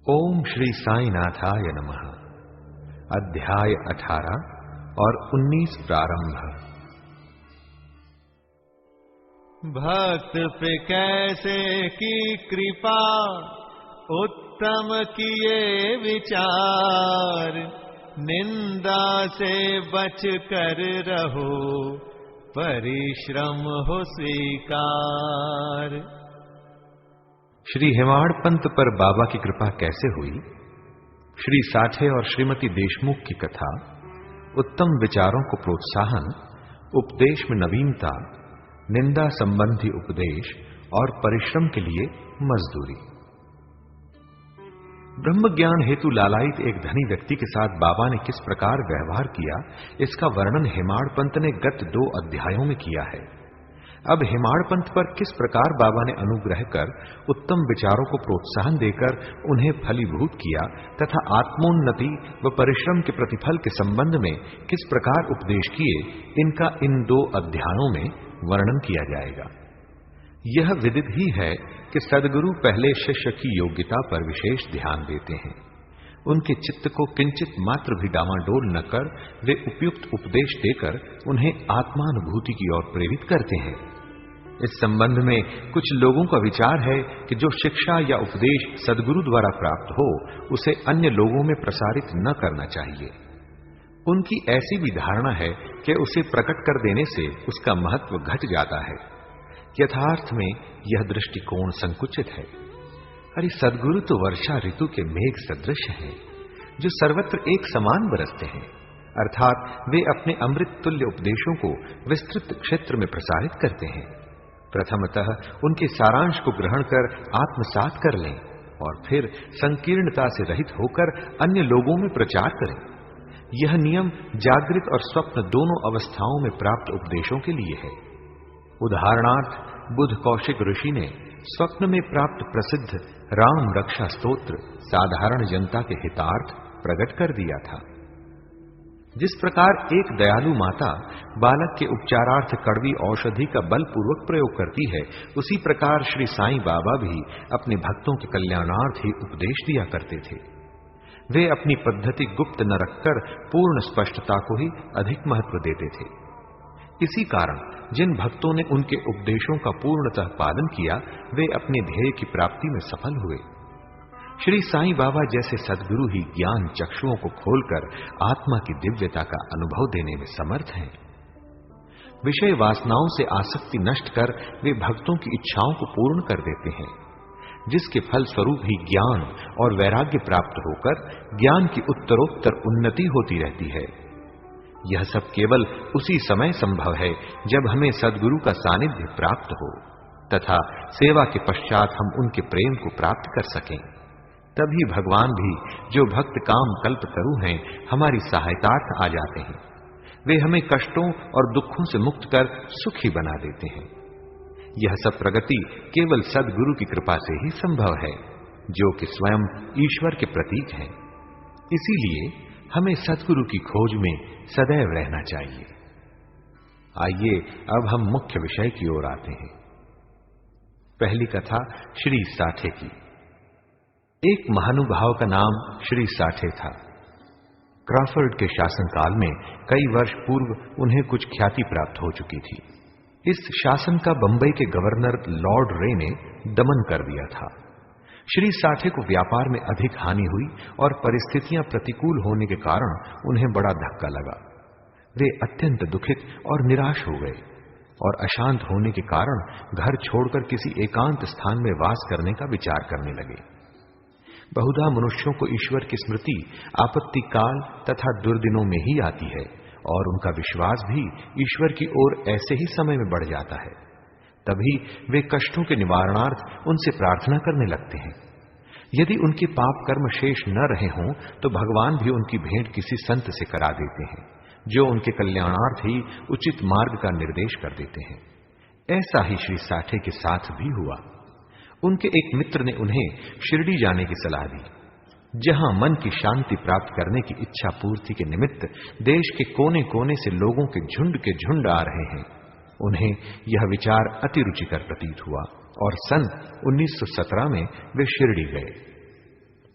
ओम श्री साईनाथाय नमः। अध्याय 18 और 19 प्रारंभ। भक्त पे कैसे की कृपा, उत्तम किए विचार, निंदा से बच कर रहो, परिश्रम हो स्वीकार। श्री हेमाड़ पंत पर बाबा की कृपा कैसे हुई, श्री साठे और श्रीमती देशमुख की कथा, उत्तम विचारों को प्रोत्साहन, उपदेश में नवीनता, निंदा संबंधी उपदेश और परिश्रम के लिए मजदूरी। ब्रह्म ज्ञान हेतु लालायित एक धनी व्यक्ति के साथ बाबा ने किस प्रकार व्यवहार किया, इसका वर्णन हेमाड़ पंत ने गत 2 अध्यायों में किया है। अब हेमाड़ पंत पर किस प्रकार बाबा ने अनुग्रह कर उत्तम विचारों को प्रोत्साहन देकर उन्हें फलीभूत किया तथा आत्मोन्नति व परिश्रम के प्रतिफल के संबंध में किस प्रकार उपदेश किए, इनका इन 2 अध्यायों में वर्णन किया जाएगा। यह विदित ही है कि सद्गुरु पहले शिष्य की योग्यता पर विशेष ध्यान देते हैं। उनके चित्त को किंचित मात्र भी डामाडोल न कर वे उपयुक्त उपदेश देकर उन्हें आत्मानुभूति की ओर प्रेरित करते हैं। इस संबंध में कुछ लोगों का विचार है कि जो शिक्षा या उपदेश सद्गुरु द्वारा प्राप्त हो, उसे अन्य लोगों में प्रसारित न करना चाहिए। उनकी ऐसी भी धारणा है कि उसे प्रकट कर देने से उसका महत्व घट जाता है। यथार्थ में यह दृष्टिकोण संकुचित है। अरे सद्गुरु तो वर्षा ऋतु के मेघ सदृश हैं, जो सर्वत्र एक समान बरसते हैं, अर्थात वे अपने अमृत तुल्य उपदेशों को विस्तृत क्षेत्र में प्रसारित करते हैं। प्रथमतः उनके सारांश को ग्रहण कर आत्मसात कर लें और फिर संकीर्णता से रहित होकर अन्य लोगों में प्रचार करें। यह नियम जागृत और स्वप्न दोनों अवस्थाओं में प्राप्त उपदेशों के लिए है। उदाहरणार्थ बुध कौशिक ऋषि ने स्वप्न में प्राप्त प्रसिद्ध राम रक्षा स्तोत्र साधारण जनता के हितार्थ प्रकट कर दिया था। जिस प्रकार एक दयालु माता बालक के उपचारार्थ कड़वी औषधि का बलपूर्वक प्रयोग करती है, उसी प्रकार श्री साईं बाबा भी अपने भक्तों के कल्याणार्थ ही उपदेश दिया करते थे। वे अपनी पद्धति गुप्त न रखकर पूर्ण स्पष्टता को ही अधिक महत्व देते थे। इसी कारण जिन भक्तों ने उनके उपदेशों का पूर्णतः पालन किया, वे अपने ध्येय की प्राप्ति में सफल हुए। श्री साईं बाबा जैसे सद्गुरु ही ज्ञान चक्षुओं को खोलकर आत्मा की दिव्यता का अनुभव देने में समर्थ हैं। विषय वासनाओं से आसक्ति नष्ट कर वे भक्तों की इच्छाओं को पूर्ण कर देते हैं, जिसके फल स्वरूप ही ज्ञान और वैराग्य प्राप्त होकर ज्ञान की उत्तरोत्तर उन्नति होती रहती है। यह सब केवल उसी समय संभव है जब हमें सद्गुरु का सानिध्य प्राप्त हो तथा सेवा के पश्चात हम उनके प्रेम को प्राप्त कर सकें। तभी भगवान भी, जो भक्त काम कल्प तरु हैं, हमारी सहायतार्थ आ जाते हैं। वे हमें कष्टों और दुखों से मुक्त कर सुखी बना देते हैं। यह सब प्रगति केवल सद्गुरु की कृपा से ही संभव है, जो कि स्वयं ईश्वर के प्रतीक हैं। इसीलिए हमें सद्गुरु की खोज में सदैव रहना चाहिए। आइए अब हम मुख्य विषय की ओर आते हैं। पहली कथा श्री साठे की। एक महानुभाव का नाम श्री साठे था। क्रॉफर्ड के शासनकाल में कई वर्ष पूर्व उन्हें कुछ ख्याति प्राप्त हो चुकी थी। इस शासन का बंबई के गवर्नर लॉर्ड रे ने दमन कर दिया था। श्री साठे को व्यापार में अधिक हानि हुई और परिस्थितियां प्रतिकूल होने के कारण उन्हें बड़ा धक्का लगा। वे अत्यंत दुखित और निराश हो गए और अशांत होने के कारण घर छोड़कर किसी एकांत स्थान में वास करने का विचार करने लगे। बहुधा मनुष्यों को ईश्वर की स्मृति आपत्ति काल तथा दुर्दिनों में ही आती है और उनका विश्वास भी ईश्वर की ओर ऐसे ही समय में बढ़ जाता है। तभी वे कष्टों के निवारणार्थ उनसे प्रार्थना करने लगते हैं। यदि उनके पाप कर्म शेष न रहे हों तो भगवान भी उनकी भेंट किसी संत से करा देते हैं, जो उनके कल्याणार्थ ही उचित मार्ग का निर्देश कर देते हैं। ऐसा ही श्री साठे के साथ भी हुआ। उनके एक मित्र ने उन्हें शिरडी जाने की सलाह दी, जहां मन की शांति प्राप्त करने की इच्छा पूर्ति के निमित्त देश के कोने कोने से लोगों के झुंड आ रहे हैं। उन्हें यह विचार अति रुचिकर प्रतीत हुआ और सन 1917 में वे शिरडी गए।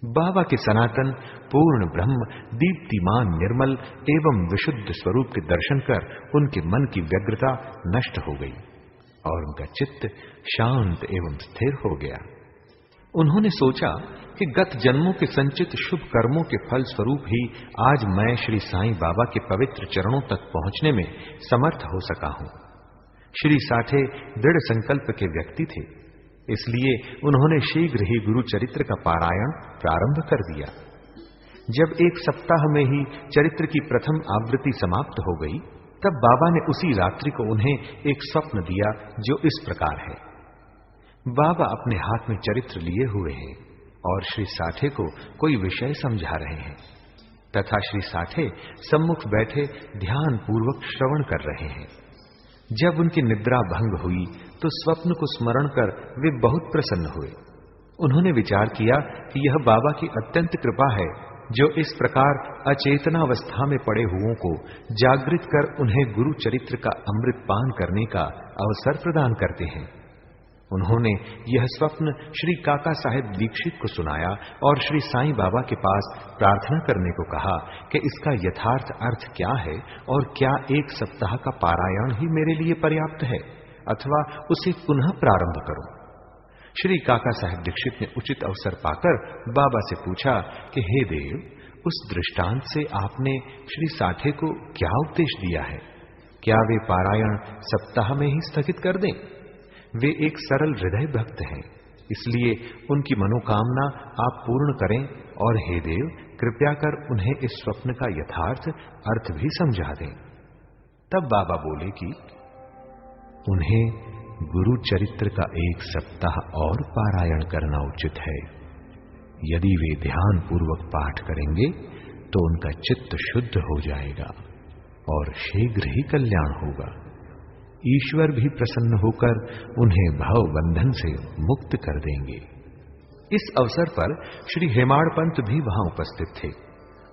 बाबा के सनातन पूर्ण ब्रह्म दीप्तिमान निर्मल एवं विशुद्ध स्वरूप के दर्शन कर उनके मन की व्यग्रता नष्ट हो गई और उनका चित्त शांत एवं स्थिर हो गया। उन्होंने सोचा कि गत जन्मों के संचित शुभ कर्मों के फल स्वरूप ही आज मैं श्री साईं बाबा के पवित्र चरणों तक पहुंचने में समर्थ हो सका हूं। श्री साठे दृढ़ संकल्प के व्यक्ति थे, इसलिए उन्होंने शीघ्र ही गुरु चरित्र का पारायण प्रारंभ कर दिया। जब एक सप्ताह में ही चरित्र की प्रथम आवृत्ति समाप्त हो गई, तब बाबा ने उसी रात्रि को उन्हें एक स्वप्न दिया जो इस प्रकार है। बाबा अपने हाथ में चरित्र लिए हुए हैं और श्री साठे को कोई विषय समझा रहे हैं तथा श्री साठे सम्मुख बैठे ध्यान पूर्वक श्रवण कर रहे हैं। जब उनकी निद्रा भंग हुई तो स्वप्न को स्मरण कर वे बहुत प्रसन्न हुए। उन्होंने विचार किया कि यह बाबा की अत्यंत कृपा है जो इस प्रकार अचेतनावस्था में पड़े हुओं को जागृत कर उन्हें गुरु चरित्र का अमृत पान करने का अवसर प्रदान करते हैं। उन्होंने यह स्वप्न श्री काका साहेब दीक्षित को सुनाया और श्री साईं बाबा के पास प्रार्थना करने को कहा कि इसका यथार्थ अर्थ क्या है और क्या एक सप्ताह का पारायण ही मेरे लिए पर्याप्त है अथवा उसे पुनः प्रारंभ करूं। श्री काका साहेब दीक्षित ने उचित अवसर पाकर बाबा से पूछा कि हे देव, उस दृष्टांत से आपने श्री साठे को क्या उपदेश दिया है? क्या वे पारायण सप्ताह में ही स्थगित कर दें? वे एक सरल हृदय भक्त हैं, इसलिए उनकी मनोकामना आप पूर्ण करें और हे देव, कृपया कर उन्हें इस स्वप्न का यथार्थ अर्थ भी समझा दें। तब बाबा बोले कि उन्हें गुरु चरित्र का एक सप्ताह और पारायण करना उचित है। यदि वे ध्यान पूर्वक पाठ करेंगे तो उनका चित्त शुद्ध हो जाएगा और शीघ्र ही कल्याण होगा। ईश्वर भी प्रसन्न होकर उन्हें भव बंधन से मुक्त कर देंगे। इस अवसर पर श्री हेमाड़ पंत भी वहां उपस्थित थे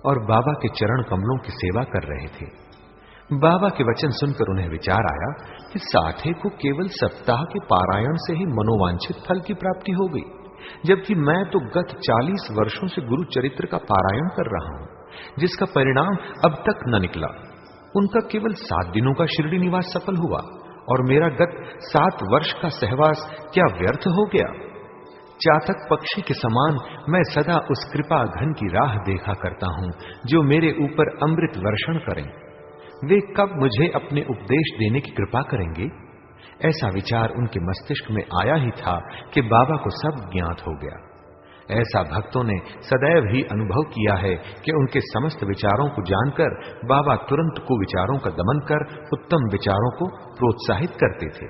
और बाबा के चरण कमलों की सेवा कर रहे थे। बाबा के वचन सुनकर उन्हें विचार आया कि साठे को केवल सप्ताह के पारायण से ही मनोवांछित फल की प्राप्ति हो गई, जबकि मैं तो गत 40 वर्षों से गुरु चरित्र का पारायण कर रहा हूं, जिसका परिणाम अब तक न निकला। उनका केवल 7 दिनों का शिरडी निवास सफल हुआ और मेरा गत 7 वर्ष का सहवास क्या व्यर्थ हो गया? चातक पक्षी के समान मैं सदा उस कृपा घन की राह देखा करता हूं जो मेरे ऊपर अमृत वर्षण करें। वे कब मुझे अपने उपदेश देने की कृपा करेंगे? ऐसा विचार उनके मस्तिष्क में आया ही था कि बाबा को सब ज्ञात हो गया। ऐसा भक्तों ने सदैव ही अनुभव किया है कि उनके समस्त विचारों को जानकर बाबा तुरंत कुविचारों का दमन कर उत्तम विचारों को प्रोत्साहित करते थे।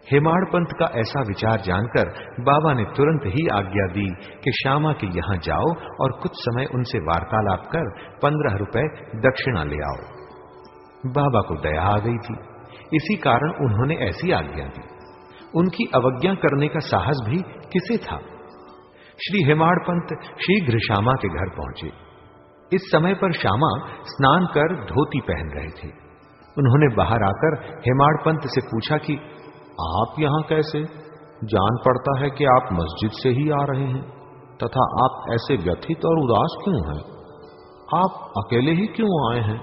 हेमाड़ पंत का ऐसा विचार जानकर बाबा ने तुरंत ही आज्ञा दी कि श्यामा के यहां जाओ और कुछ समय उनसे वार्तालाप कर 15 रुपए दक्षिणा ले आओ। बाबा को दया आ गई थी, इसी कारण उन्होंने ऐसी आज्ञा दी। उनकी अवज्ञा करने का साहस भी किसे था? श्री हेमाड़ पंत शीघ्र श्यामा के घर पहुंचे। इस समय पर श्यामा स्नान कर धोती पहन रहे थे। उन्होंने बाहर आकर हेमाड़ पंत से पूछा कि आप यहां कैसे? जान पड़ता है कि आप मस्जिद से ही आ रहे हैं, तथा आप ऐसे व्यथित और उदास क्यों हैं? आप अकेले ही क्यों आए हैं?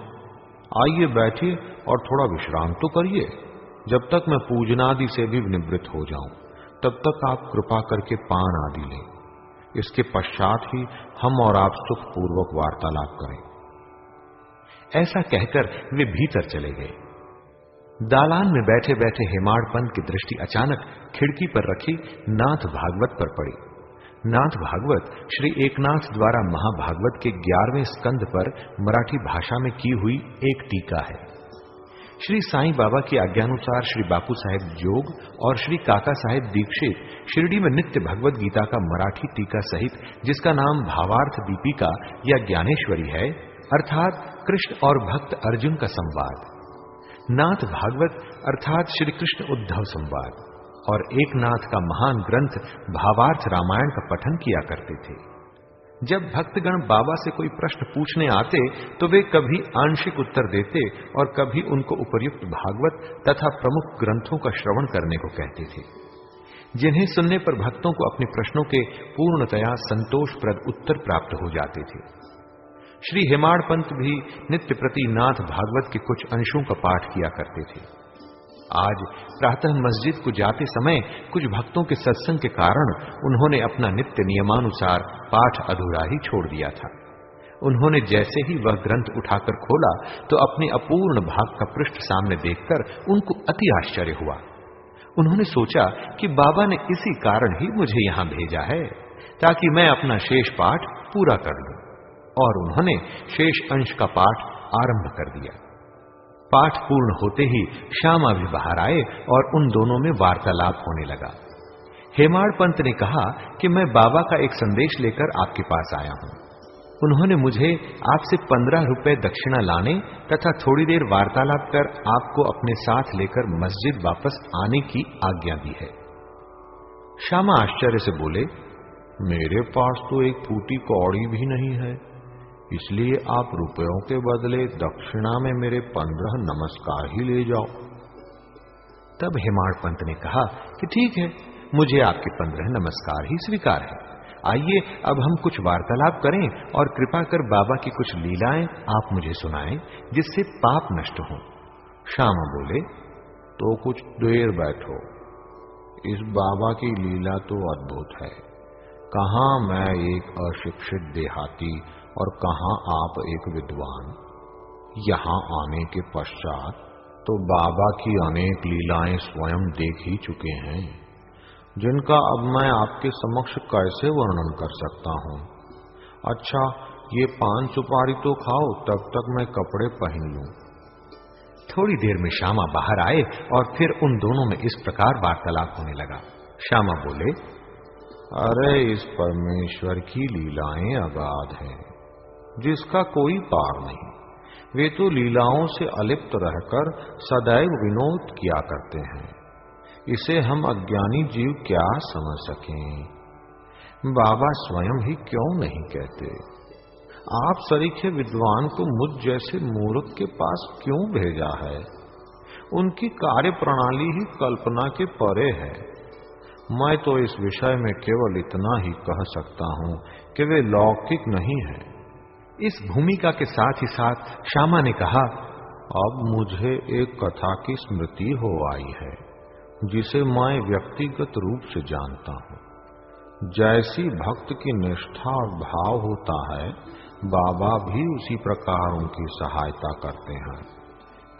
आइए बैठिए और थोड़ा विश्राम तो करिए। जब तक मैं पूजनादि से भी निवृत्त हो जाऊं, तब तक आप कृपा करके पान आदि लें। इसके पश्चात ही हम और आप सुखपूर्वक वार्तालाप करें। ऐसा कहकर वे भीतर चले गए। दालान में बैठे बैठे हेमाड़ पंत की दृष्टि अचानक खिड़की पर रखी नाथ भागवत पर पड़ी। नाथ भागवत श्री एकनाथ द्वारा महाभागवत के 11वें स्कंद पर मराठी भाषा में की हुई एक टीका है। श्री साईं बाबा की आज्ञानुसार श्री बापू साहेब जोग और श्री काका साहेब दीक्षित शिरडी में नित्य भगवत गीता का मराठी टीका सहित, जिसका नाम भावार्थ दीपिका या ज्ञानेश्वरी है, अर्थात कृष्ण और भक्त अर्जुन का संवाद, नाथ भागवत अर्थात श्री कृष्ण उद्धव संवाद और एकनाथ का महान ग्रंथ भावार्थ रामायण का पठन किया करते थे। जब भक्तगण बाबा से कोई प्रश्न पूछने आते तो वे कभी आंशिक उत्तर देते और कभी उनको उपर्युक्त भागवत तथा प्रमुख ग्रंथों का श्रवण करने को कहते थे। जिन्हें सुनने पर भक्तों को अपने प्रश्नों के पूर्णतया संतोषप्रद उत्तर प्राप्त हो जाते थे। श्री हेमाड़ पंत भी नित्य प्रति नाथ भागवत के कुछ अंशों का पाठ किया करते थे। आज प्रातः मस्जिद को जाते समय कुछ भक्तों के सत्संग के कारण उन्होंने अपना नित्य नियमानुसार पाठ अधूरा ही छोड़ दिया था। उन्होंने जैसे ही वह ग्रंथ उठाकर खोला तो अपने अपूर्ण भाग का पृष्ठ सामने देखकर उनको अति आश्चर्य हुआ। उन्होंने सोचा कि बाबा ने इसी कारण ही मुझे यहां भेजा है ताकि मैं अपना शेष पाठ पूरा कर लूं, और उन्होंने शेष अंश का पाठ आरंभ कर दिया। पाठ पूर्ण होते ही श्यामा भी बाहर आए और उन दोनों में वार्तालाप होने लगा। हेमाड़ पंत ने कहा कि मैं बाबा का एक संदेश लेकर आपके पास आया हूं। उन्होंने मुझे आपसे 15 रुपए दक्षिणा लाने तथा थोड़ी देर वार्तालाप कर आपको अपने साथ लेकर मस्जिद वापस आने की आज्ञा दी है। श्यामा आश्चर्य से बोले, मेरे पास तो एक फूटी कौड़ी भी नहीं है, इसलिए आप रुपयों के बदले दक्षिणा में मेरे 15 नमस्कार ही ले जाओ। तब हेमाड़ पंत ने कहा कि ठीक है, मुझे आपके 15 नमस्कार ही स्वीकार है। आइए अब हम कुछ वार्तालाप करें और कृपा कर बाबा की कुछ लीलाएं आप मुझे सुनाएं जिससे पाप नष्ट हो। श्यामा बोले, तो कुछ देर बैठो, इस बाबा की लीला तो अद्भुत है। कहां मैं एक अशिक्षित देहाती और कहां आप एक विद्वान। यहां आने के पश्चात तो बाबा की अनेक लीलाएं स्वयं देख ही चुके हैं, जिनका अब मैं आपके समक्ष कैसे वर्णन कर सकता हूं। अच्छा, ये पान सुपारी तो खाओ, तब तक मैं कपड़े पहन लूं। थोड़ी देर में श्यामा बाहर आए और फिर उन दोनों में इस प्रकार वार्तालाप होने लगा। श्यामा बोले, अरे इस परमेश्वर की लीलाएं अगाध हैं, जिसका कोई पार नहीं। वे तो लीलाओं से अलिप्त रहकर सदैव विनोद किया करते हैं। इसे हम अज्ञानी जीव क्या समझ सकें। बाबा स्वयं ही क्यों नहीं कहते। आप सरीखे विद्वान को मुझ जैसे मूर्ख के पास क्यों भेजा है। उनकी कार्य प्रणाली ही कल्पना के परे है। मैं तो इस विषय में केवल इतना ही कह सकता हूं कि वे लौकिक नहीं है। इस भूमिका के साथ ही साथ श्यामा ने कहा, अब मुझे एक कथा की स्मृति हो आई है जिसे मैं व्यक्तिगत रूप से जानता हूं। जैसी भक्त की निष्ठा और भाव होता है, बाबा भी उसी प्रकार उनकी सहायता करते हैं।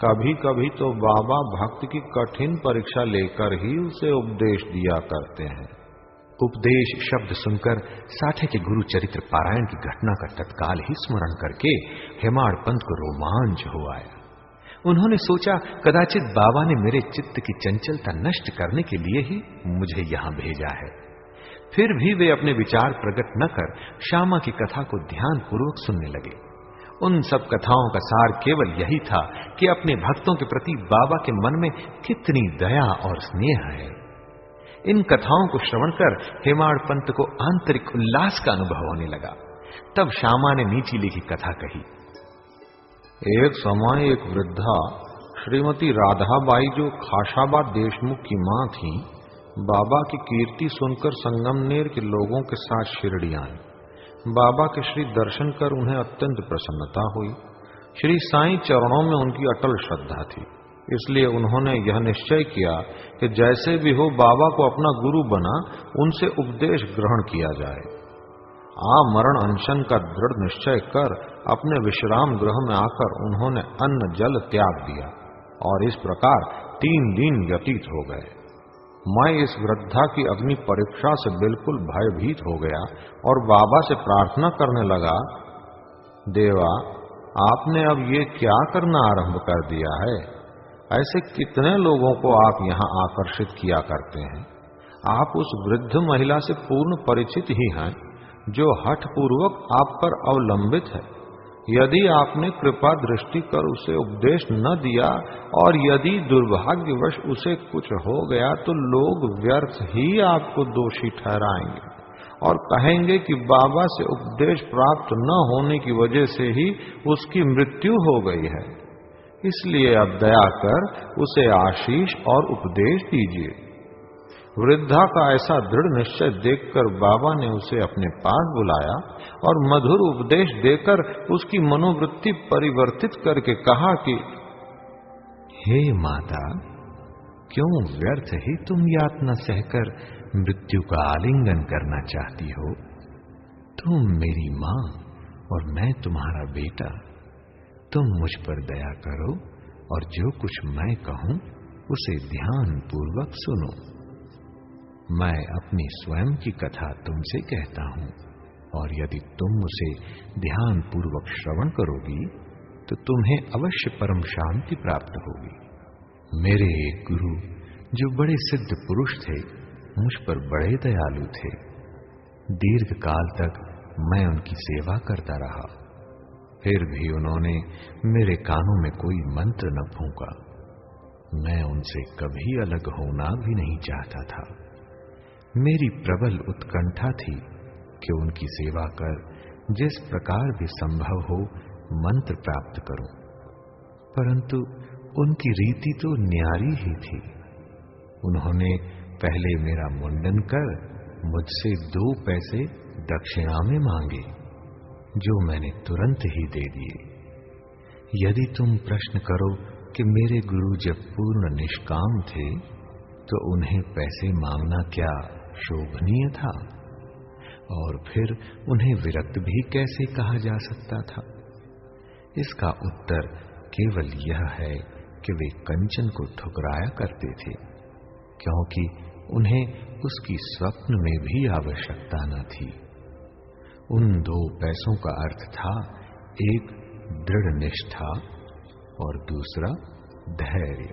कभी कभी तो बाबा भक्त की कठिन परीक्षा लेकर ही उसे उपदेश दिया करते हैं। उपदेश शब्द सुनकर साथे के गुरु चरित्र पारायण की घटना का तत्काल ही स्मरण करके हेमाड़ पंत को रोमांच हो आया। उन्होंने सोचा, कदाचित बाबा ने मेरे चित्त की चंचलता नष्ट करने के लिए ही मुझे यहां भेजा है। फिर भी वे अपने विचार प्रकट न कर श्यामा की कथा को ध्यान पूर्वक सुनने लगे। उन सब कथाओं का सार केवल यही था कि अपने भक्तों के प्रति बाबा के मन में कितनी दया और स्नेह है। इन कथाओं को श्रवण कर हेमाड़ पंत को आंतरिक उल्लास का अनुभव होने लगा। तब श्यामा ने नीचे लिखी कथा कही। एक समय एक वृद्धा श्रीमती राधाबाई, जो खाशाबाद देशमुख की मां थी, बाबा की कीर्ति सुनकर संगमनेर के लोगों के साथ शिरडी आई। बाबा के श्री दर्शन कर उन्हें अत्यंत प्रसन्नता हुई। श्री साईं चरणों में उनकी अटल श्रद्धा थी, इसलिए उन्होंने यह निश्चय किया कि जैसे भी हो बाबा को अपना गुरु बना उनसे उपदेश ग्रहण किया जाए। मरण अनशन का दृढ़ निश्चय कर अपने विश्राम गृह में आकर उन्होंने अन्न जल त्याग दिया और इस प्रकार 3 दिन व्यतीत हो गए। मैं इस वृद्धा की अग्नि परीक्षा से बिल्कुल भयभीत हो गया और बाबा से प्रार्थना करने लगा, देवा, आपने अब ये क्या करना आरंभ कर दिया है। ऐसे कितने लोगों को आप यहाँ आकर्षित किया करते हैं। आप उस वृद्ध महिला से पूर्ण परिचित ही हैं जो हठ पूर्वक आप पर अवलंबित है। यदि आपने कृपा दृष्टि कर उसे उपदेश न दिया और यदि दुर्भाग्यवश उसे कुछ हो गया तो लोग व्यर्थ ही आपको दोषी ठहराएंगे और कहेंगे कि बाबा से उपदेश प्राप्त न होने की वजह से ही उसकी मृत्यु हो गई है। इसलिए अब दया कर उसे आशीष और उपदेश दीजिए। वृद्धा का ऐसा दृढ़ निश्चय देखकर बाबा ने उसे अपने पास बुलाया और मधुर उपदेश देकर उसकी मनोवृत्ति परिवर्तित करके कहा कि हे माता, क्यों व्यर्थ ही तुम यातना सहकर मृत्यु का आलिंगन करना चाहती हो? तुम मेरी मां और मैं तुम्हारा बेटा। तुम मुझ पर दया करो और जो कुछ मैं कहूं उसे ध्यान पूर्वक सुनो। मैं अपनी स्वयं की कथा तुमसे कहता हूं और यदि तुम उसे ध्यान पूर्वक श्रवण करोगी तो तुम्हें अवश्य परम शांति प्राप्त होगी। मेरे एक गुरु जो बड़े सिद्ध पुरुष थे, मुझ पर बड़े दयालु थे। दीर्घ काल तक मैं उनकी सेवा करता रहा, फिर भी उन्होंने मेरे कानों में कोई मंत्र न फूंका। मैं उनसे कभी अलग होना भी नहीं चाहता था। मेरी प्रबल उत्कंठा थी कि उनकी सेवा कर जिस प्रकार भी संभव हो मंत्र प्राप्त करूं, परंतु उनकी रीति तो न्यारी ही थी। उन्होंने पहले मेरा मुंडन कर मुझसे 2 पैसे दक्षिणा में मांगे, जो मैंने तुरंत ही दे दिए। यदि तुम प्रश्न करो कि मेरे गुरु जब पूर्ण निष्काम थे तो उन्हें पैसे मांगना क्या शोभनीय था, और फिर उन्हें विरक्त भी कैसे कहा जा सकता था? इसका उत्तर केवल यह है कि वे कंचन को ठुकराया करते थे, क्योंकि उन्हें उसकी स्वप्न में भी आवश्यकता न थी। उन 2 पैसों का अर्थ था, एक दृढ़ निष्ठा और दूसरा धैर्य।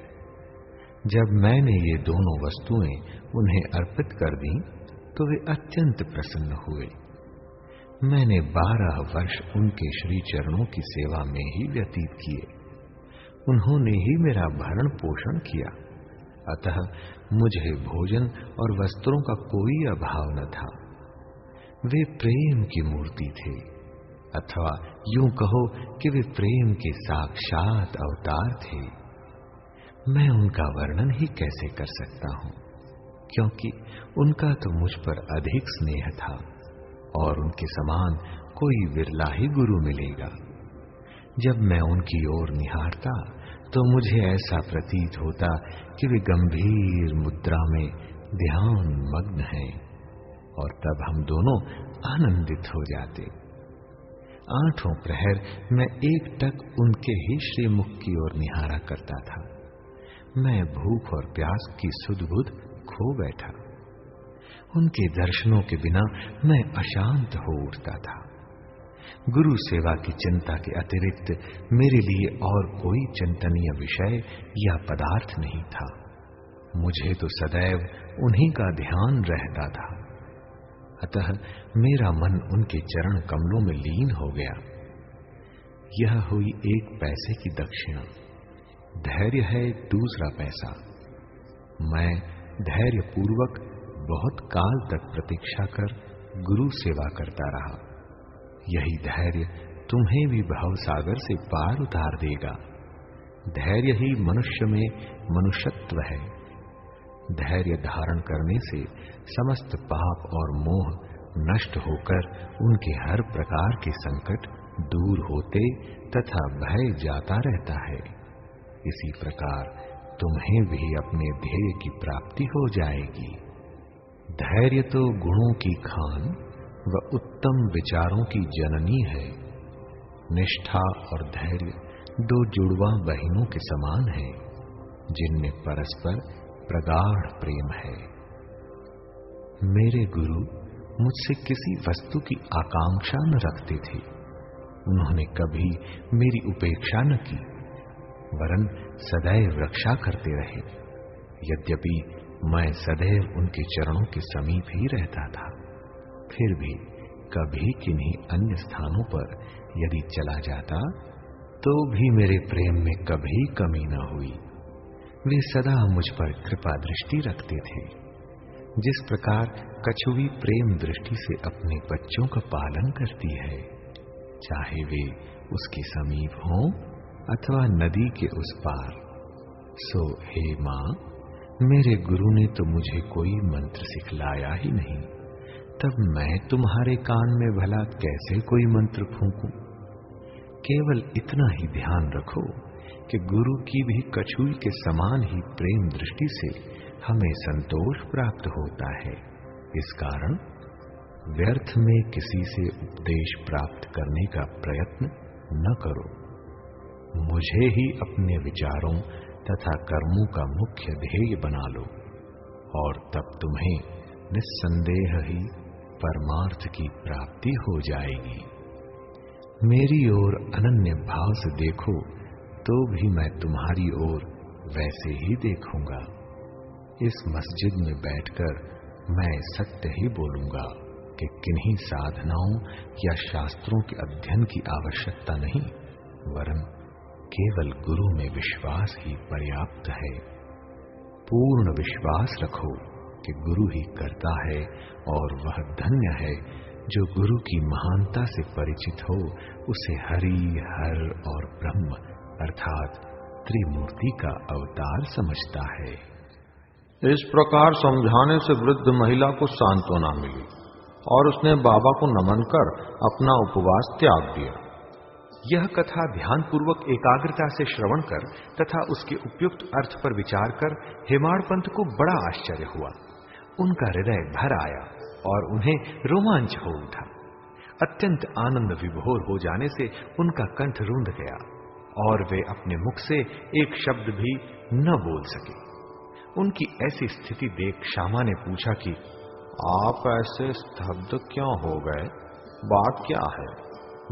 जब मैंने ये दोनों वस्तुएं उन्हें अर्पित कर दी तो वे अत्यंत प्रसन्न हुए। मैंने 12 वर्ष उनके श्री चरणों की सेवा में ही व्यतीत किए। उन्होंने ही मेरा भरण पोषण किया, अतः मुझे भोजन और वस्त्रों का कोई अभाव न था। वे प्रेम की मूर्ति थे, अथवा यूं कहो कि वे प्रेम के साक्षात अवतार थे। मैं उनका वर्णन ही कैसे कर सकता हूं, क्योंकि उनका तो मुझ पर अधिक स्नेह था और उनके समान कोई विरला ही गुरु मिलेगा। जब मैं उनकी ओर निहारता तो मुझे ऐसा प्रतीत होता कि वे गंभीर मुद्रा में ध्यान मग्न हैं, और तब हम दोनों आनंदित हो जाते। 8 प्रहर मैं एकटक उनके ही श्रीमुख की ओर निहारा करता था। मैं भूख और प्यास की सुध-बुध खो बैठा। उनके दर्शनों के बिना मैं अशांत हो उठता था। गुरु सेवा की चिंता के अतिरिक्त मेरे लिए और कोई चिंतनीय विषय या पदार्थ नहीं था। मुझे तो सदैव उन्हीं का ध्यान रहता था, अतः मेरा मन उनके चरण कमलों में लीन हो गया। यह हुई 1 पैसे की दक्षिणा। धैर्य है दूसरा पैसा। मैं धैर्य पूर्वक बहुत काल तक प्रतीक्षा कर गुरु सेवा करता रहा। यही धैर्य तुम्हें भी भव सागर से पार उतार देगा। धैर्य ही मनुष्य में मनुष्यत्व है। धैर्य धारण करने से समस्त पाप और मोह नष्ट होकर उनके हर प्रकार के संकट दूर होते तथा भय जाता रहता है। इसी प्रकार तुम्हें भी अपने ध्येय की प्राप्ति हो जाएगी। धैर्य तो गुणों की खान व उत्तम विचारों की जननी है। निष्ठा और धैर्य 2 जुड़वा बहनों के समान है, जिनमें परस्पर प्रगाढ़ प्रेम है। मेरे गुरु मुझसे किसी वस्तु की आकांक्षा न रखते थे। उन्होंने कभी मेरी उपेक्षा न की, वरन सदैव रक्षा करते रहे। यद्यपि मैं सदैव उनके चरणों के समीप ही रहता था, फिर भी कभी किन्हीं अन्य स्थानों पर यदि चला जाता तो भी मेरे प्रेम में कभी कमी न हुई। वे सदा मुझ पर कृपा दृष्टि रखते थे। जिस प्रकार कछुई प्रेम दृष्टि से अपने बच्चों का पालन करती है, चाहे वे उसके समीप हों अथवा नदी के उस पार, सो हे मां, मेरे गुरु ने तो मुझे कोई मंत्र सिखलाया ही नहीं, तब मैं तुम्हारे कान में भला कैसे कोई मंत्र फूंकूं? केवल इतना ही ध्यान रखो कि गुरु की भी कछुई के समान ही प्रेम दृष्टि से हमें संतोष प्राप्त होता है। इस कारण व्यर्थ में किसी से उपदेश प्राप्त करने का प्रयत्न न करो। मुझे ही अपने विचारों तथा कर्मों का मुख्य ध्येय बना लो और तब तुम्हें निस्संदेह ही परमार्थ की प्राप्ति हो जाएगी। मेरी ओर अनन्य भाव से देखो तो भी मैं तुम्हारी ओर वैसे ही देखूंगा। इस मस्जिद में बैठकर मैं सत्य ही बोलूंगा कि किन्हीं साधनाओं या शास्त्रों के अध्ययन की आवश्यकता नहीं, वरन केवल गुरु में विश्वास ही पर्याप्त है। पूर्ण विश्वास रखो कि गुरु ही करता है और वह धन्य है जो गुरु की महानता से परिचित हो, उसे हरि, हर और ब्रह्म अर्थात त्रिमूर्ति का अवतार समझता है। इस प्रकार समझाने से वृद्ध महिला को सांत्वना मिली और उसने बाबा को नमन कर अपना उपवास त्याग दिया। यह कथा ध्यानपूर्वक एकाग्रता से श्रवण कर तथा उसके उपयुक्त अर्थ पर विचार कर हेमाड़ पंत को बड़ा आश्चर्य हुआ। उनका हृदय भर आया और उन्हें रोमांच हो उठा। अत्यंत आनंद विभोर हो जाने से उनका कंठ रूंध गया और वे अपने मुख से एक शब्द भी न बोल सके। उनकी ऐसी स्थिति देख श्यामा ने पूछा कि आप ऐसे स्तब्ध क्यों हो गए? बात क्या है?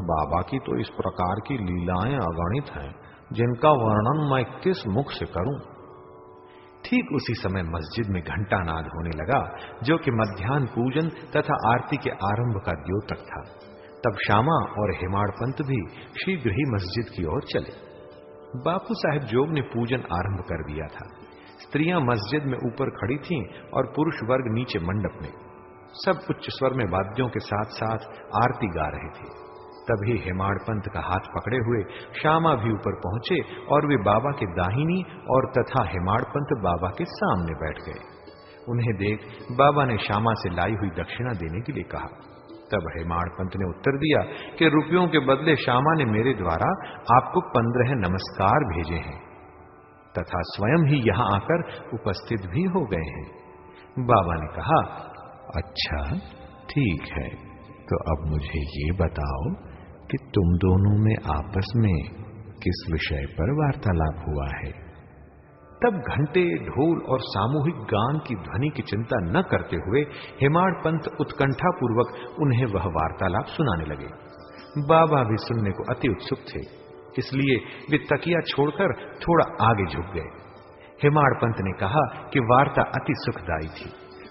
बाबा की तो इस प्रकार की लीलाएं अगणित हैं, जिनका वर्णन मैं किस मुख से करूं? ठीक उसी समय मस्जिद में घंटानाद होने लगा, जो कि मध्याह्न पूजन तथा आरती के आरंभ का द्योतक था। तब श्यामा और हेमाड़ पंत भी शीघ्र ही मस्जिद की ओर चले। बापू साहब जोग ने पूजन आरंभ कर दिया था। स्त्रियां मस्जिद में ऊपर खड़ी थीं और पुरुष वर्ग नीचे मंडप में। सब उच्च स्वर में वाद्यों के साथ साथ आरती गा रहे थे। तभी हेमाड़ पंत का हाथ पकड़े हुए श्यामा भी ऊपर पहुंचे और वे बाबा के दाहिनी और तथा हेमाड़ पंत बाबा के सामने बैठ गए। उन्हें देख बाबा ने श्यामा से लाई हुई दक्षिणा देने के लिए कहा। तब हेमाड़ पंत ने उत्तर दिया कि रुपयों के बदले श्यामा ने मेरे द्वारा आपको 15 नमस्कार भेजे हैं तथा स्वयं ही यहां आकर उपस्थित भी हो गए हैं। बाबा ने कहा, अच्छा ठीक है, तो अब मुझे ये बताओ कि तुम दोनों में आपस में किस विषय पर वार्तालाप हुआ है? तब घंटे, ढोल और सामूहिक गान की ध्वनि की चिंता न करते हुए हेमाड़ पंत उत्कंठा पूर्वक उन्हें वह वार्तालाप सुनाने लगे। बाबा भी सुनने को अति उत्सुक थे, इसलिए वे तकिया छोड़कर थोड़ा आगे झुक गए। हेमाड़ पंत ने कहा कि वार्ता अति सुखदायी थी।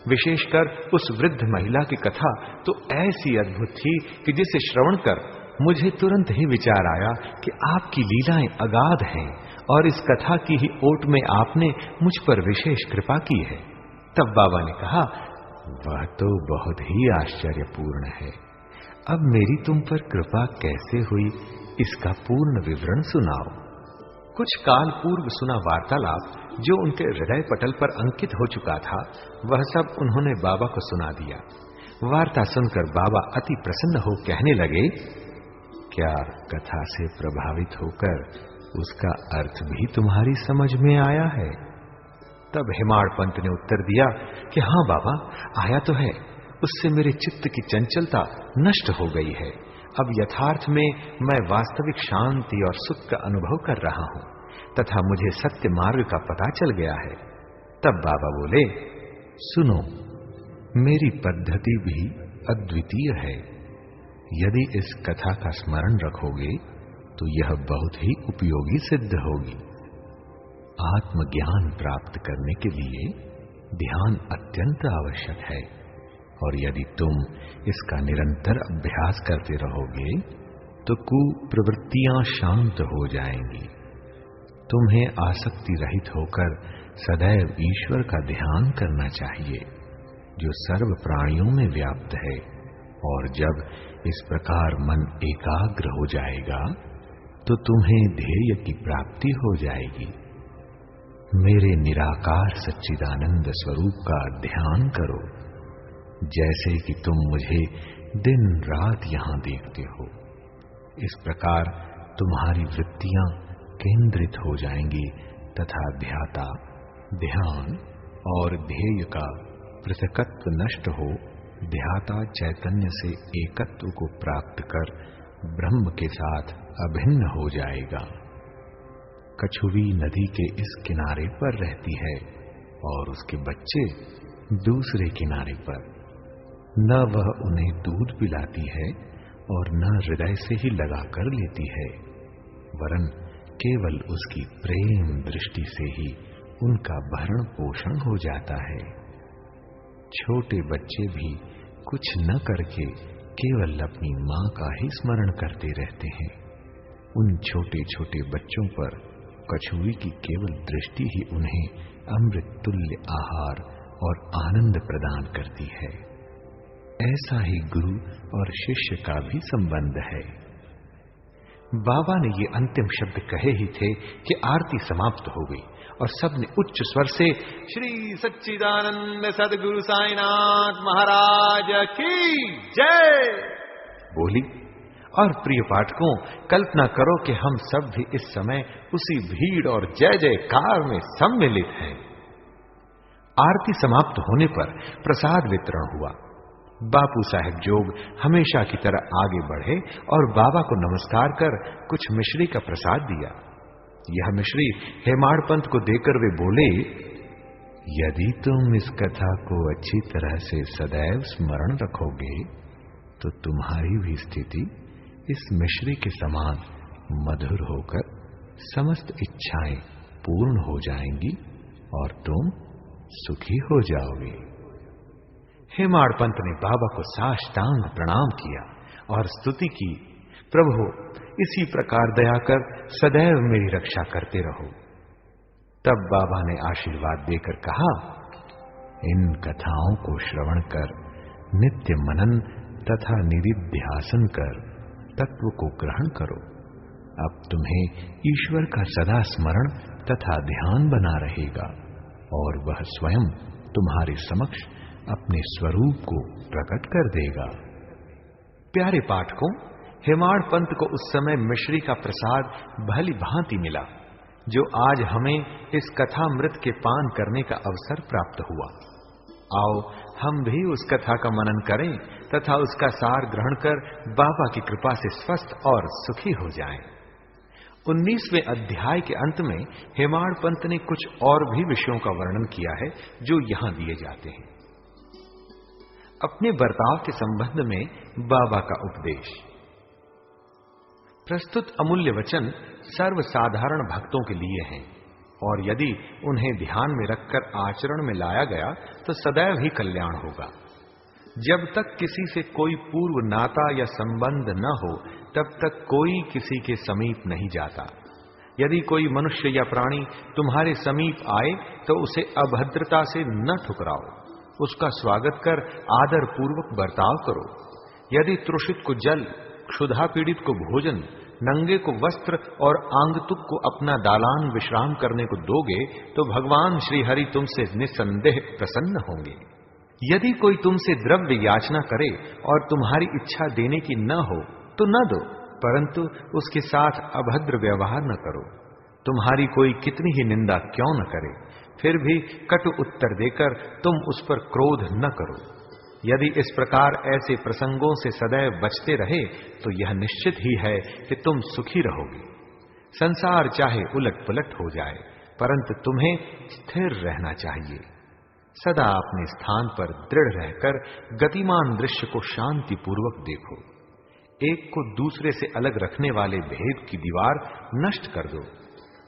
विशेषकर उस वृद्ध महिला की कथा तो ऐसी अद्भुत थी कि जिसे श्रवण कर मुझे तुरंत ही विचार आया कि आपकी लीलाएं अगाध हैं और इस कथा की ही ओट में आपने मुझ पर विशेष कृपा की है। तब बाबा ने कहा, वह तो बहुत ही आश्चर्यपूर्ण है। अब मेरी तुम पर कृपा कैसे हुई, इसका पूर्ण विवरण सुनाओ। कुछ काल पूर्व सुना वार्तालाप जो उनके हृदय पटल पर अंकित हो चुका था, वह सब उन्होंने बाबा को सुना दिया। वार्ता सुनकर बाबा अति प्रसन्न हो कहने लगे, क्या कथा से प्रभावित होकर उसका अर्थ भी तुम्हारी समझ में आया है? तब हेमाड़ पंत ने उत्तर दिया कि हाँ बाबा, आया तो है। उससे मेरे चित्त की चंचलता नष्ट हो गई है। अब यथार्थ में मैं वास्तविक शांति और सुख का अनुभव कर रहा हूं तथा मुझे सत्य मार्ग का पता चल गया है। तब बाबा बोले, सुनो, मेरी पद्धति भी अद्वितीय है। यदि इस कथा का स्मरण रखोगे तो यह बहुत ही उपयोगी सिद्ध होगी। आत्मज्ञान प्राप्त करने के लिए ध्यान अत्यंत आवश्यक है और यदि तुम इसका निरंतर अभ्यास करते रहोगे तो कुप्रवृत्तियां शांत हो जाएंगी। तुम्हें आसक्ति रहित होकर सदैव ईश्वर का ध्यान करना चाहिए जो सर्व प्राणियों में व्याप्त है, और जब इस प्रकार मन एकाग्र हो जाएगा तो तुम्हें ध्येय की प्राप्ति हो जाएगी। मेरे निराकार सच्चिदानंद स्वरूप का ध्यान करो, जैसे कि तुम मुझे दिन रात यहां देखते हो। इस प्रकार तुम्हारी वृत्तियां केंद्रित हो जाएंगी तथा ध्याता ध्यान और ध्येय का पृथकत्व नष्ट हो ध्याता चैतन्य से एकत्व को प्राप्त कर ब्रह्म के साथ अभिन्न हो जाएगा। कछुवी नदी के इस किनारे पर रहती है और उसके बच्चे दूसरे किनारे पर। न वह उन्हें दूध पिलाती है और न हृदय से ही लगा कर लेती है, वरन केवल उसकी प्रेम दृष्टि से ही उनका भरण पोषण हो जाता है। छोटे बच्चे भी कुछ न करके केवल अपनी मां का ही स्मरण करते रहते हैं। उन छोटे छोटे बच्चों पर कछुई की केवल दृष्टि ही उन्हें अमृत तुल्य आहार और आनंद प्रदान करती है। ऐसा ही गुरु और शिष्य का भी संबंध है। बाबा ने ये अंतिम शब्द कहे ही थे कि आरती समाप्त हो गई और सबने उच्च स्वर से श्री सच्चिदानंद सदगुरु साईनाथ महाराज की जय बोली। और प्रिय पाठकों, कल्पना करो कि हम सब भी इस समय उसी भीड़ और जय जयकार में सम्मिलित हैं। आरती समाप्त होने पर प्रसाद वितरण हुआ। बापू साहेब जोग हमेशा की तरह आगे बढ़े और बाबा को नमस्कार कर कुछ मिश्री का प्रसाद दिया। यह मिश्री हेमाड़ पंत को देकर वे बोले, यदि तुम इस कथा को अच्छी तरह से सदैव स्मरण रखोगे तो तुम्हारी भी स्थिति इस मिश्री के समान मधुर होकर समस्त इच्छाएं पूर्ण हो जाएंगी और तुम सुखी हो जाओगे। हेमाड़ पंत ने बाबा को साष्टांग प्रणाम किया और स्तुति की, प्रभु इसी प्रकार दया कर सदैव मेरी रक्षा करते रहो। तब बाबा ने आशीर्वाद देकर कहा, इन कथाओं को श्रवण कर नित्य मनन तथा निधिध्यासन कर तत्व को ग्रहण करो। अब तुम्हें ईश्वर का सदा स्मरण तथा ध्यान बना रहेगा और वह स्वयं तुम्हारे समक्ष अपने स्वरूप को प्रकट कर देगा। प्यारे पाठकों, हेमाड़ पंत को उस समय मिश्री का प्रसाद भली भांति मिला, जो आज हमें इस कथामृत के पान करने का अवसर प्राप्त हुआ। आओ हम भी उस कथा का मनन करें तथा उसका सार ग्रहण कर बाबा की कृपा से स्वस्थ और सुखी हो जाएं। 19वें अध्याय के अंत में हेमाड़ पंत ने कुछ और भी विषयों का वर्णन किया है जो यहां दिए जाते हैं। अपने बर्ताव के संबंध में बाबा का उपदेश। प्रस्तुत अमूल्य वचन सर्वसाधारण भक्तों के लिए हैं और यदि उन्हें ध्यान में रखकर आचरण में लाया गया तो सदैव ही कल्याण होगा। जब तक किसी से कोई पूर्व नाता या संबंध न हो तब तक कोई किसी के समीप नहीं जाता। यदि कोई मनुष्य या प्राणी तुम्हारे समीप आए तो उसे अभद्रता से न ठुकराओ, उसका स्वागत कर आदर पूर्वक बर्ताव करो। यदि तृषित को जल, क्षुधा पीड़ित को भोजन, नंगे को वस्त्र और आंगतुक को अपना दालान विश्राम करने को दोगे तो भगवान श्री हरि तुमसे निसंदेह प्रसन्न होंगे। यदि कोई तुमसे द्रव्य याचना करे और तुम्हारी इच्छा देने की न हो तो न दो, परंतु उसके साथ अभद्र व्यवहार न करो। तुम्हारी कोई कितनी ही निंदा क्यों न करे, फिर भी कटु उत्तर देकर तुम उस पर क्रोध न करो। यदि इस प्रकार ऐसे प्रसंगों से सदैव बचते रहे तो यह निश्चित ही है कि तुम सुखी रहोगे। संसार चाहे उलट पुलट हो जाए, परंतु तुम्हें स्थिर रहना चाहिए। सदा अपने स्थान पर दृढ़ रहकर गतिमान दृश्य को शांति पूर्वक देखो। एक को दूसरे से अलग रखने वाले भेद की दीवार नष्ट कर दो,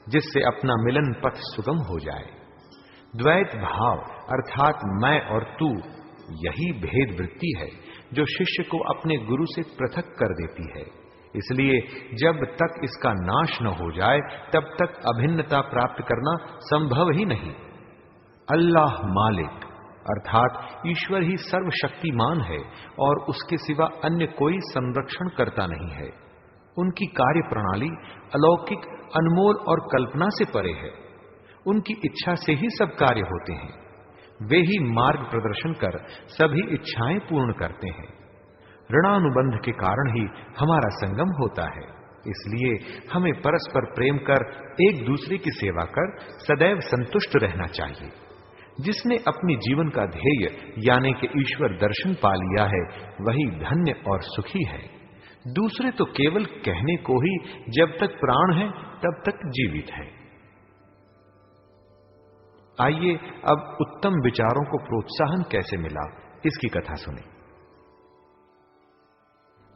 जिससे अपना मिलन पथ सुगम हो जाए। द्वैत भाव अर्थात मैं और तू, यही भेद वृत्ति है जो शिष्य को अपने गुरु से पृथक कर देती है। इसलिए जब तक इसका नाश न हो जाए तब तक अभिन्नता प्राप्त करना संभव ही नहीं। अल्लाह मालिक अर्थात ईश्वर ही सर्वशक्तिमान है और उसके सिवा अन्य कोई संरक्षण करता नहीं है। उनकी कार्य प्रणाली अलौकिक, अनमोल और कल्पना से परे है। उनकी इच्छा से ही सब कार्य होते हैं। वे ही मार्ग प्रदर्शन कर सभी इच्छाएं पूर्ण करते हैं। ऋणानुबंध के कारण ही हमारा संगम होता है। इसलिए हमें परस्पर प्रेम कर एक दूसरे की सेवा कर सदैव संतुष्ट रहना चाहिए। जिसने अपनी जीवन का ध्येय यानी कि ईश्वर दर्शन पा लिया है वही धन्य और सुखी है। दूसरे तो केवल कहने को ही जब तक प्राण है तब तक जीवित है। आइए अब उत्तम विचारों को प्रोत्साहन कैसे मिला इसकी कथा सुने।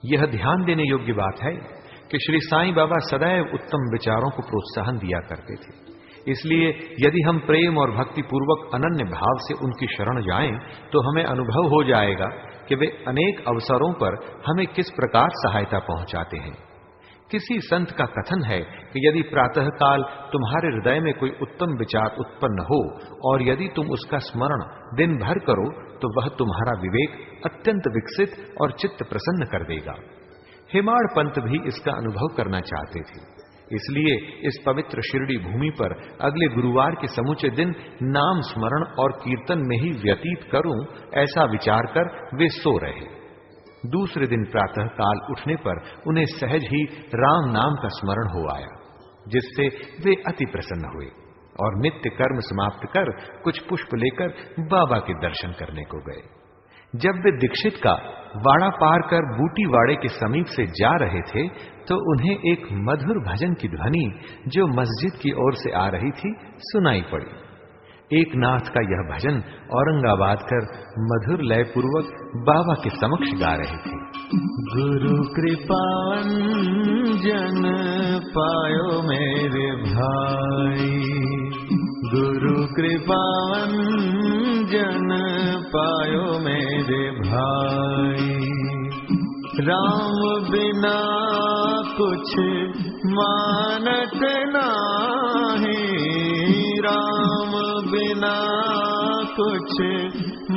यह ध्यान देने योग्य बात है कि श्री साईं बाबा सदैव उत्तम विचारों को प्रोत्साहन दिया करते थे। इसलिए यदि हम प्रेम और भक्ति पूर्वक अनन्य भाव से उनकी शरण जाएं तो हमें अनुभव हो जाएगा कि वे अनेक अवसरों पर हमें किस प्रकार सहायता पहुंचाते हैं। किसी संत का कथन है कि यदि प्रातःकाल तुम्हारे हृदय में कोई उत्तम विचार उत्पन्न हो और यदि तुम उसका स्मरण दिन भर करो तो वह तुम्हारा विवेक अत्यंत विकसित और चित्त प्रसन्न कर देगा। हेमाड़ पंत भी इसका अनुभव करना चाहते थे। इसलिए इस पवित्र शिरडी भूमि पर अगले गुरुवार के समूचे दिन नाम स्मरण और कीर्तन में ही व्यतीत करूं ऐसा विचार कर वे सो रहे। दूसरे दिन प्रातः काल उठने पर उन्हें सहज ही राम नाम का स्मरण हो आया, जिससे वे अति प्रसन्न हुए और नित्य कर्म समाप्त कर कुछ पुष्प लेकर बाबा के दर्शन करने को गए। जब वे दीक्षित का वाड़ा पार कर बूटी वाड़े के समीप से जा रहे थे तो उन्हें एक मधुर भजन की ध्वनि जो मस्जिद की ओर से आ रही थी सुनाई पड़ी। एक नाथ का यह भजन औरंगाबाद कर मधुर लय पूर्वक बाबा के समक्ष गा रहे थे। गुरु कृपावन जन पायो मेरे भाई, गुरु कृपावन जन पायो मेरे भाई। राम बिना कुछ मानत नाही, राम बिना कुछ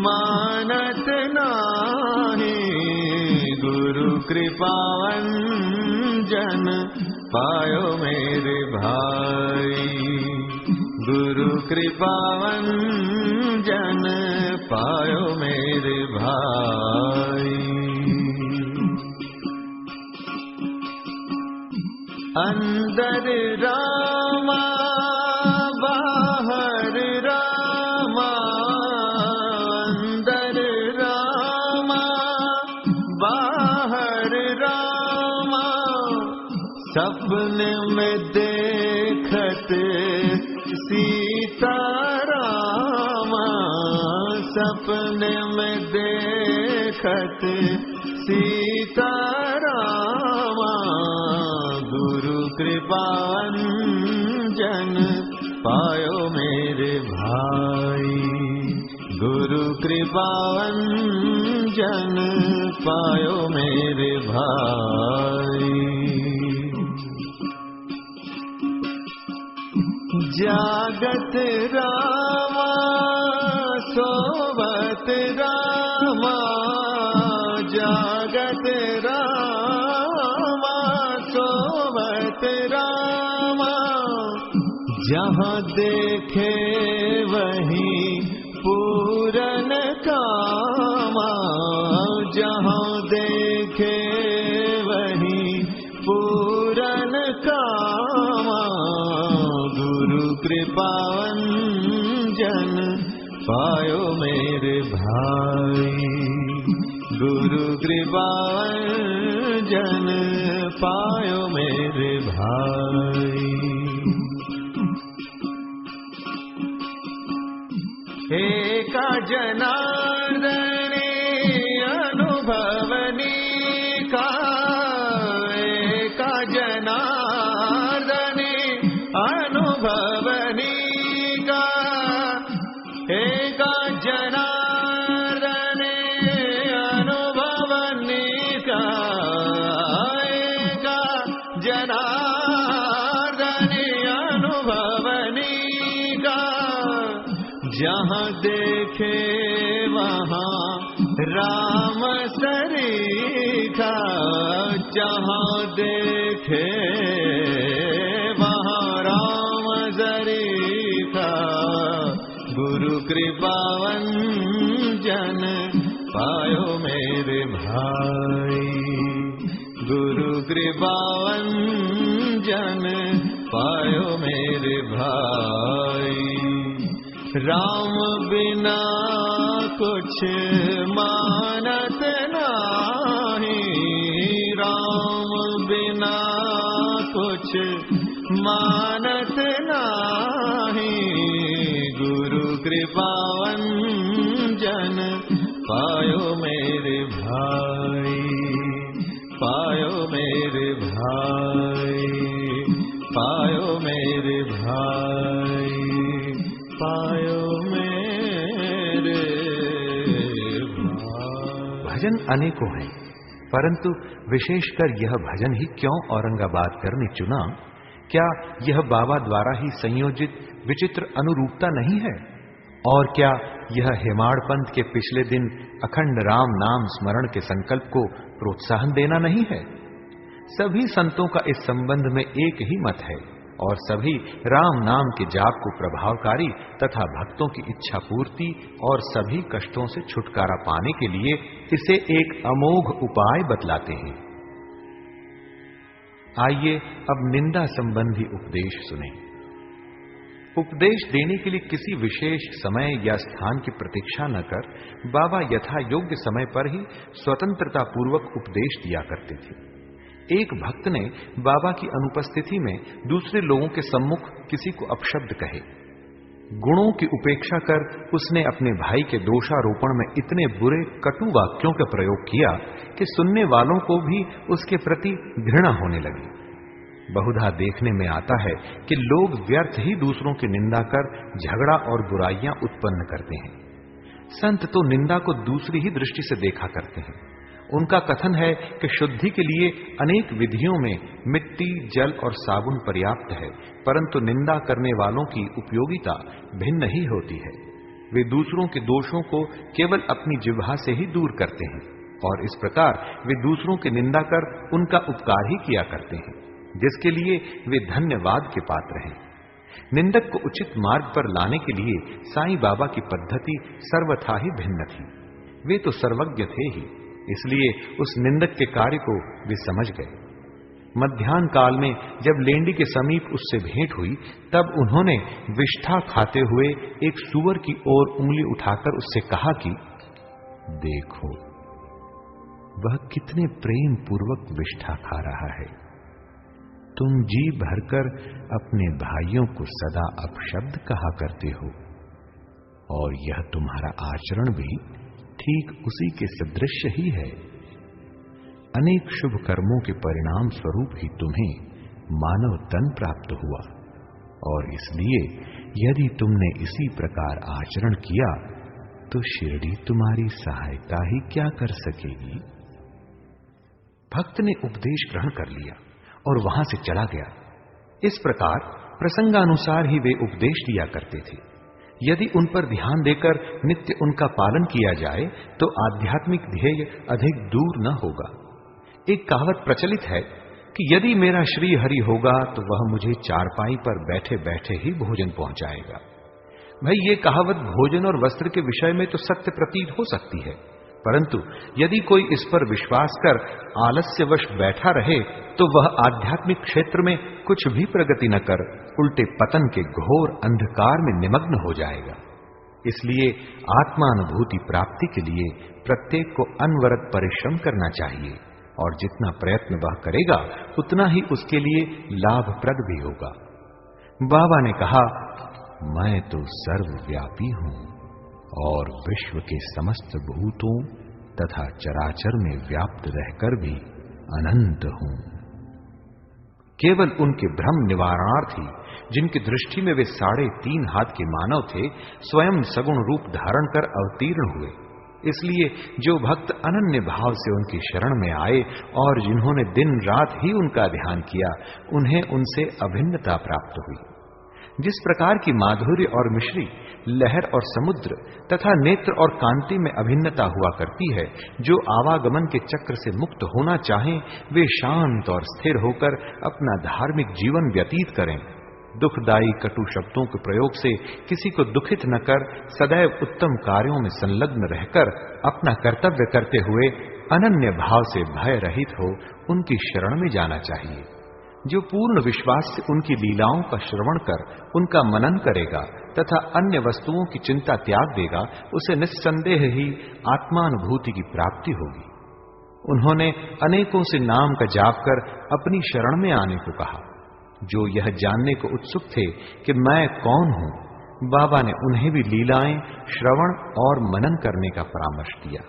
मानत नाही। गुरु कृपावन जन पायो मेरे भाई, गुरु कृपावन जन पायो मेरे भाई। अंदर रामा बाहर रामा, अंदर रामा बाहर रामा। सपने में देखत सीता रामा, सपने में देखत सीता रामा। गुरु कृपावन जन पायो मेरे भाई, गुरु कृपावन जन पायो मेरे भाई। जागत रामा सोवत रामा, जागत रामा सोवत रामा। जहाँ देखे वहीं पूरन कामा, जहाँ देखे वहीं पूरन कामा। गुरु कृपावन जन पायो मेरे भाई, गुरु कृपावन जन पायो मेरे भाई। एका जनार्दने अनुभवनी का, एका जनार्दने अनुभवनी का, एका जनार्दने अनुभवनी का, एका जनार्दने अनुभवनी का। जहाँ देखे वहाँ राम सरीखा, जहाँ देखे वहाँ राम सरीखा। भाई, गुरु कृपावंजन पायो मेरे भाई। राम बिना कुछ मानत नाही, राम बिना कुछ मानत नाही, गुरु कृपावंजन पायो मेरे भाई, पायो मेरे भाई, पायो मेरे भाई, पायो मेरे भाई। भजन अनेकों हैं, परंतु विशेषकर यह भजन ही क्यों औरंगाबादकर ने चुना? क्या यह बाबा द्वारा ही संयोजित विचित्र अनुरूपता नहीं है? और क्या यह हेमाड़ पंथ के पिछले दिन अखंड राम नाम स्मरण के संकल्प को प्रोत्साहन देना नहीं है? सभी संतों का इस संबंध में एक ही मत है और सभी राम नाम के जाप को प्रभावकारी तथा भक्तों की इच्छा पूर्ति और सभी कष्टों से छुटकारा पाने के लिए इसे एक अमोघ उपाय बतलाते हैं। आइए अब निंदा संबंधी उपदेश सुनें। उपदेश देने के लिए किसी विशेष समय या स्थान की प्रतीक्षा न कर बाबा यथा योग्य समय पर ही स्वतंत्रता पूर्वक उपदेश दिया करते थे। एक भक्त ने बाबा की अनुपस्थिति में दूसरे लोगों के सम्मुख किसी को अपशब्द कहे। गुणों की उपेक्षा कर उसने अपने भाई के दोषारोपण में इतने बुरे कटु वाक्यों का प्रयोग किया कि सुनने वालों को भी उसके प्रति घृणा होने लगी। बहुधा देखने में आता है कि लोग व्यर्थ ही दूसरों की निंदा कर झगड़ा और बुराइयां उत्पन्न करते हैं। संत तो निंदा को दूसरी ही दृष्टि से देखा करते हैं। उनका कथन है कि शुद्धि के लिए अनेक विधियों में मिट्टी, जल और साबुन पर्याप्त है, परंतु निंदा करने वालों की उपयोगिता भिन्न ही होती है। वे दूसरों के दोषों को केवल अपनी जिह्वा से ही दूर करते हैं और इस प्रकार वे दूसरों की निंदा कर उनका उपकार ही किया करते हैं, जिसके लिए वे धन्यवाद के पात्र हैं। निंदक को उचित मार्ग पर लाने के लिए साईं बाबा की पद्धति सर्वथा ही भिन्न थी। वे तो सर्वज्ञ थे ही, इसलिए उस निंदक के कार्य को वे समझ गए। मध्याह्न काल में जब लेंडी के समीप उससे भेंट हुई, तब उन्होंने विष्ठा खाते हुए एक सूअर की ओर उंगली उठाकर उससे कहा कि देखो, वह कितने प्रेम पूर्वक विष्ठा खा रहा है। तुम जी भरकर अपने भाइयों को सदा अपशब्द कहा करते हो और यह तुम्हारा आचरण भी ठीक उसी के सदृश ही है। अनेक शुभ कर्मों के परिणाम स्वरूप ही तुम्हें मानव तन प्राप्त हुआ और इसलिए यदि तुमने इसी प्रकार आचरण किया तो शिरडी तुम्हारी सहायता ही क्या कर सकेगी। भक्त ने उपदेश ग्रहण कर लिया और वहां से चला गया। इस प्रकार प्रसंगानुसार ही वे उपदेश दिया करते थे। यदि उन पर ध्यान देकर नित्य उनका पालन किया जाए तो आध्यात्मिक ध्येय अधिक दूर न होगा। एक कहावत प्रचलित है कि यदि मेरा श्री हरि होगा तो वह मुझे चारपाई पर बैठे बैठे ही भोजन पहुंचाएगा। भाई, ये कहावत भोजन और वस्त्र के विषय में तो सत्य प्रतीत हो सकती है, परंतु यदि कोई इस पर विश्वास कर आलस्यवश बैठा रहे तो वह आध्यात्मिक क्षेत्र में कुछ भी प्रगति न कर उल्टे पतन के घोर अंधकार में निमग्न हो जाएगा। इसलिए आत्मानुभूति प्राप्ति के लिए प्रत्येक को अनवरत परिश्रम करना चाहिए और जितना प्रयत्न वह करेगा उतना ही उसके लिए लाभप्रद भी होगा। बाबा ने कहा, मैं तो सर्वव्यापी हूं और विश्व के समस्त भूतों तथा चराचर में व्याप्त रहकर भी अनंत हूं। केवल उनके भ्रम निवारणार्थी, जिनकी दृष्टि में वे 3.5 हाथ के मानव थे, स्वयं सगुण रूप धारण कर अवतीर्ण हुए। इसलिए जो भक्त अनन्य भाव से उनकी शरण में आए और जिन्होंने दिन रात ही उनका ध्यान किया, उन्हें उनसे अभिन्नता प्राप्त हुई। जिस प्रकार की माधुर्य और मिश्री, लहर और समुद्र तथा नेत्र और कांति में अभिन्नता हुआ करती है, जो आवागमन के चक्र से मुक्त होना चाहें वे शांत और स्थिर होकर अपना धार्मिक जीवन व्यतीत करें। दुखदायी कटु शब्दों के प्रयोग से किसी को दुखित न कर सदैव उत्तम कार्यों में संलग्न रहकर अपना कर्तव्य करते हुए अनन्य भाव से भय रहित हो उनकी शरण में जाना चाहिए। जो पूर्ण विश्वास से उनकी लीलाओं का श्रवण कर उनका मनन करेगा तथा अन्य वस्तुओं की चिंता त्याग देगा, उसे निस्संदेह ही आत्मानुभूति की प्राप्ति होगी। उन्होंने अनेकों से नाम का जाप कर अपनी शरण में आने को कहा। जो यह जानने को उत्सुक थे कि मैं कौन हूं, बाबा ने उन्हें भी लीलाएं श्रवण और मनन करने का परामर्श दिया।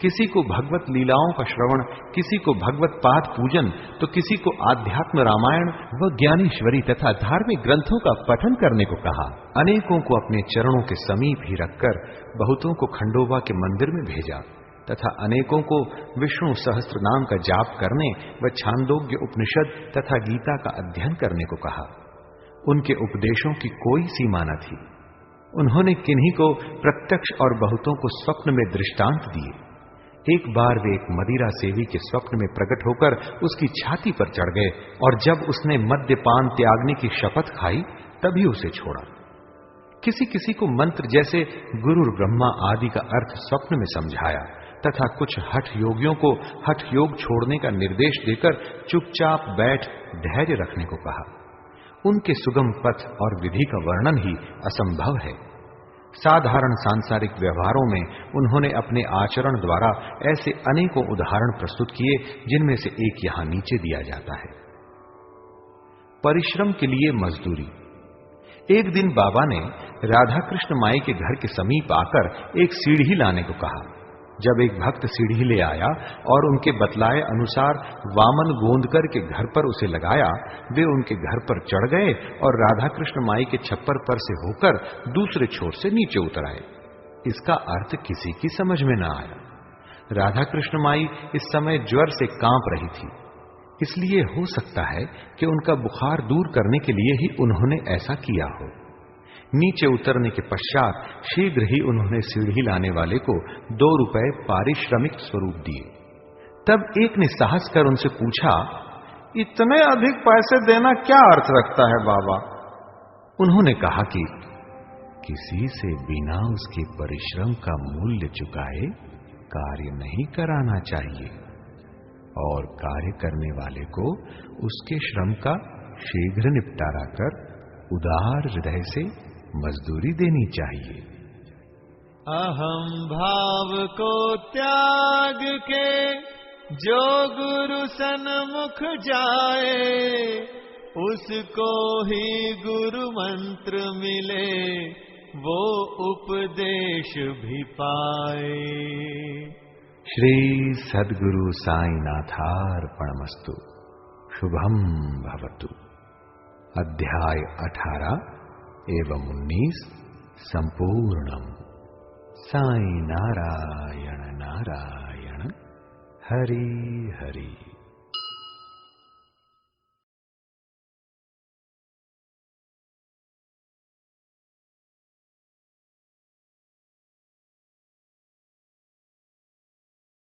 किसी को भगवत लीलाओं का श्रवण, किसी को भगवत पाठ पूजन, तो किसी को आध्यात्म रामायण व ज्ञानेश्वरी तथा धार्मिक ग्रंथों का पठन करने को कहा। अनेकों को अपने चरणों के समीप ही रखकर बहुतों को खंडोबा के मंदिर में भेजा तथा अनेकों को विष्णु सहस्त्र नाम का जाप करने व छांदोग्य उपनिषद तथा गीता का अध्ययन करने को कहा। उनके उपदेशों की कोई सीमा न थी। उन्होंने किन्हीं को प्रत्यक्ष और बहुतों को स्वप्न में दृष्टांत दिए। एक बार वे एक मदिरा सेवी के स्वप्न में प्रकट होकर उसकी छाती पर चढ़ गए और जब उसने मद्यपान त्यागने की शपथ खाई तभी उसे छोड़ा। किसी किसी को मंत्र जैसे गुरु ब्रह्मा आदि का अर्थ स्वप्न में समझाया तथा कुछ हठ योगियों को हठ योग छोड़ने का निर्देश देकर चुपचाप बैठ धैर्य रखने को कहा। उनके सुगम पथ और विधि का वर्णन ही असंभव है। साधारण सांसारिक व्यवहारों में उन्होंने अपने आचरण द्वारा ऐसे अनेकों उदाहरण प्रस्तुत किए, जिनमें से एक यहां नीचे दिया जाता है। परिश्रम के लिए मजदूरी। एक दिन बाबा ने राधा कृष्ण माई के घर के समीप आकर एक सीढ़ी लाने को कहा। जब एक भक्त सीढ़ी ले आया और उनके बतलाए अनुसार वामन गोंदकर के घर पर उसे लगाया, वे उनके घर पर चढ़ गए और राधा कृष्ण माई के छप्पर पर से होकर दूसरे छोर से नीचे उतर आए। इसका अर्थ किसी की समझ में न आया। राधा कृष्ण माई इस समय ज्वर से कांप रही थी, इसलिए हो सकता है कि उनका बुखार दूर करने के लिए ही उन्होंने ऐसा किया हो। नीचे उतरने के पश्चात शीघ्र ही उन्होंने सीढ़ी लाने वाले को 2 रुपए पारिश्रमिक स्वरूप दिए। तब एक ने साहस कर उनसे पूछा, इतने अधिक पैसे देना क्या अर्थ रखता है बाबा? उन्होंने कहा कि किसी से बिना उसके परिश्रम का मूल्य चुकाए कार्य नहीं कराना चाहिए और कार्य करने वाले को उसके श्रम का शीघ्र निपटारा कर उदार हृदय से मजदूरी देनी चाहिए। अहम भाव को त्याग के जो गुरु सन्मुख जाए, उसको ही गुरु मंत्र मिले, वो उपदेश भी पाए। श्री सद्गुरु साईनाथार्पणमस्तु। शुभम भवतु। अध्याय 18 एवं 19 संपूर्णम। साई नारायण नारायण हरि हरि।